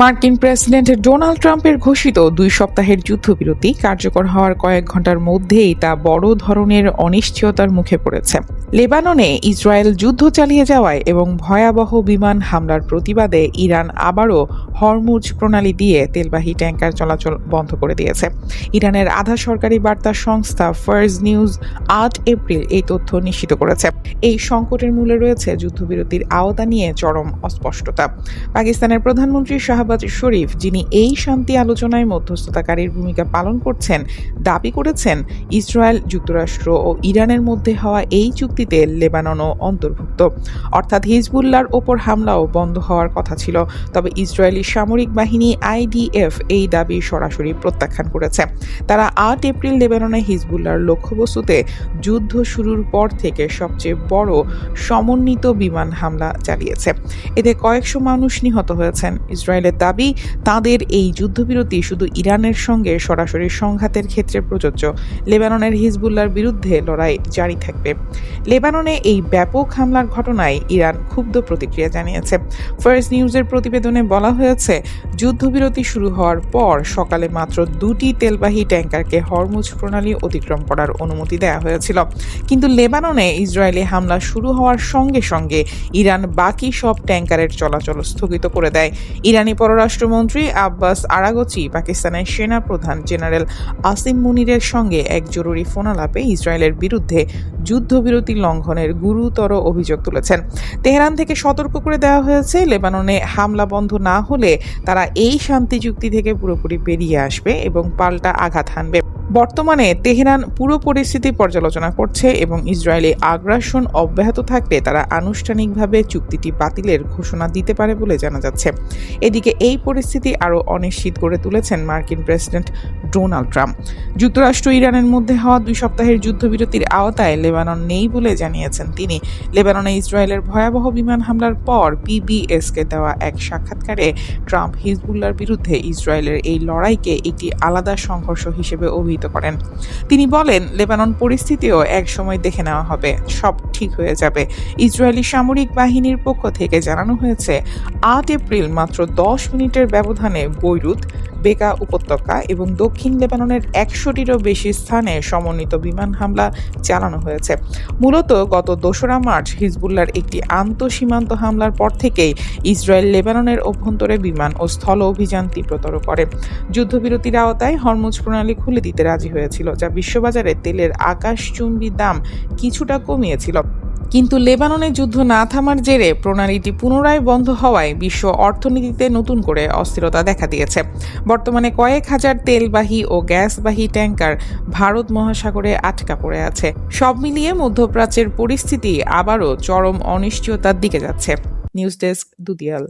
মার্কিন president Donald ট্রাম্পের ঘোষিত 2 সপ্তাহের যুদ্ধবিরতি কার্যকর হওয়ার কয়েক ঘণ্টার মধ্যেই তা বড় ধরনের অনিশ্চয়তার মুখে পড়েছে। লেবাননে ইসরায়েল যুদ্ধ চালিয়ে যাওয়ায় এবং ভয়াবহ বিমান হামলার প্রতিবাদে ইরান আবারও হরমুজ প্রণালী দিয়ে তেলবাহী ট্যাঙ্কার চলাচল বন্ধ করে দিয়েছে। ইরানের আধা সরকারি বার্তা সংস্থা ফার্স নিউজ 8 এপ্রিল এই তথ্য নিশ্চিত করেছে। এই সংকটের মূলে রয়েছে যুদ্ধবিরতির আওতা নিয়ে চরম অস্পষ্টতা। পাকিস্তানের প্রধানমন্ত্রী শাহবাজ শরীফ, যিনি এই শান্তি আলোচনায় মধ্যস্থতাকারীর ভূমিকা পালন করছেন, দাবি করেছেন ইসরায়েল, যুক্তরাষ্ট্র ও ইরানের মধ্যে হওয়া এই চুক্তিতে লেবাননও অন্তর্ভুক্ত। অর্থাৎ হিজবুল্লাহর ওপর হামলাও বন্ধ হওয়ার কথা ছিল। তবে ইসরায়েলি সামরিক বাহিনী IDF এই দাবি সরাসরি প্রত্যাখ্যান করেছে। তারা 8 এপ্রিল লেবাননে হিজবুল্লাহর লক্ষ্যবস্তুতে যুদ্ধ শুরুর পর থেকে সবচেয়ে বড় সমন্বিত বিমান হামলা চালিয়েছে। এতে কয়েকশো মানুষ নিহত হয়েছেন। ইসরায়েলের দাবি, তাদের এই যুদ্ধবিরতি শুধু ইরানের সঙ্গে সরাসরি সংঘাতের ক্ষেত্রে প্রযোজ্য। লেবাননের হিজবুল্লাহর বিরুদ্ধে লড়াই জারি থাকবে। লেবাননে এই ব্যাপক হামলার ঘটনায় ইরান ক্ষুব্ধ প্রতিক্রিয়া জানিয়েছে। ফার্স নিউজের প্রতিবেদনে বলা হয়েছে, যুদ্ধবিরতি শুরু হওয়ার পর সকালে মাত্র 2টি তেলবাহী ট্যাঙ্কারকে হরমুজ প্রণালী অতিক্রম করার অনুমতি দেওয়া হয়েছিল। কিন্তু লেবাননে ইসরায়েলি হামলা শুরু হওয়ার সঙ্গে সঙ্গে ইরান বাকি সব ট্যাঙ্কারের চলাচল স্থগিত করে দেয়। ইরানি পররাষ্ট্রমন্ত্রী আব্বাস আরাগচি পাকিস্তানের সেনা প্রধান জেনারেল আসিম মুনিরের সঙ্গে এক জরুরি ফোনালাপে ইসরায়েলের বিরুদ্ধে যুদ্ধবিরতি লঙ্ঘনের গুরুতর অভিযোগ তুলেছেন। তেহরান থেকে সতর্ক করে দেওয়া হয়েছে, লেবাননে হামলা বন্ধ না হলে তারা এই শান্তি চুক্তি থেকে পুরোপুরি বেরিয়ে আসবে এবং পাল্টা আঘাত হানবে। বর্তমানে তেহরান পুরো পরিস্থিতি পর্যালোচনা করছে এবং ইসরায়েলি আগ্রাসন অব্যাহত থাকলে তারা আনুষ্ঠানিকভাবে চুক্তিটি বাতিলের ঘোষণা দিতে পারে বলে জানা যাচ্ছে। এদিকে এই পরিস্থিতি আরও অনিশ্চিত করে তুলেছেন মার্কিন প্রেসিডেন্ট ডোনাল্ড ট্রাম্প। যুক্তরাষ্ট্র ইরানের মধ্যে হওয়া 2 সপ্তাহের যুদ্ধবিরতির আওতায় লেবানন নেই বলে জানিয়েছেন তিনি। লেবাননে ইসরায়েলের ভয়াবহ বিমান হামলার পর PBSকে দেওয়া এক সাক্ষাৎকারে ট্রাম্প হিজবুল্লাহর বিরুদ্ধে ইসরায়েলের এই লড়াইকে একটি আলাদা সংঘর্ষ হিসেবে অভিহিত করেন। তিনি বলেন, লেবানন পরিস্থিতিও এক সময় দেখে নেওয়া হবে, সব ঠিক হয়ে যাবে। ইসরায়েলি সামরিক বাহিনীর পক্ষ থেকে জানানো হয়েছে, 8 এপ্রিল মাত্র 10 মিনিটের ব্যবধানে বৈরুত, বেকা উপত্যকা এবং দক্ষিণ লেবাননের 100টিরও বেশি স্থানে সমন্বিত বিমান হামলা চালানো হয়েছে। মূলত গত 2রা মার্চ হিজবুল্লাহর একটি আন্তঃসীমান্ত হামলার পর থেকেই ইসরায়েল লেবাননের অভ্যন্তরে বিমান ও স্থল অভিযান তীব্রতর করে। যুদ্ধবিরতির আওতায় হরমুজ প্রণালী খুলে দিতে রাজি হয়েছিল, যা বিশ্ববাজারে তেলের আকাশচুম্বী দাম কিছুটা কমিয়েছিল। কিন্তু লেবাননে যুদ্ধ না থামার জেরে প্রণালীটি পুনরায় বন্ধ হওয়ায় বিশ্ব অর্থনীতিতে নতুন করে অস্থিরতা দেখা দিয়েছে। বর্তমানে কয়েক হাজার তেলবাহী ও গ্যাসবাহী ট্যাঙ্কার ভারত মহাসাগরে আটকা পড়ে আছে। সব মিলিয়ে মধ্যপ্রাচ্যের পরিস্থিতি আবারও চরম অনিশ্চয়তার দিকে যাচ্ছে। News desk, দুদিয়াল।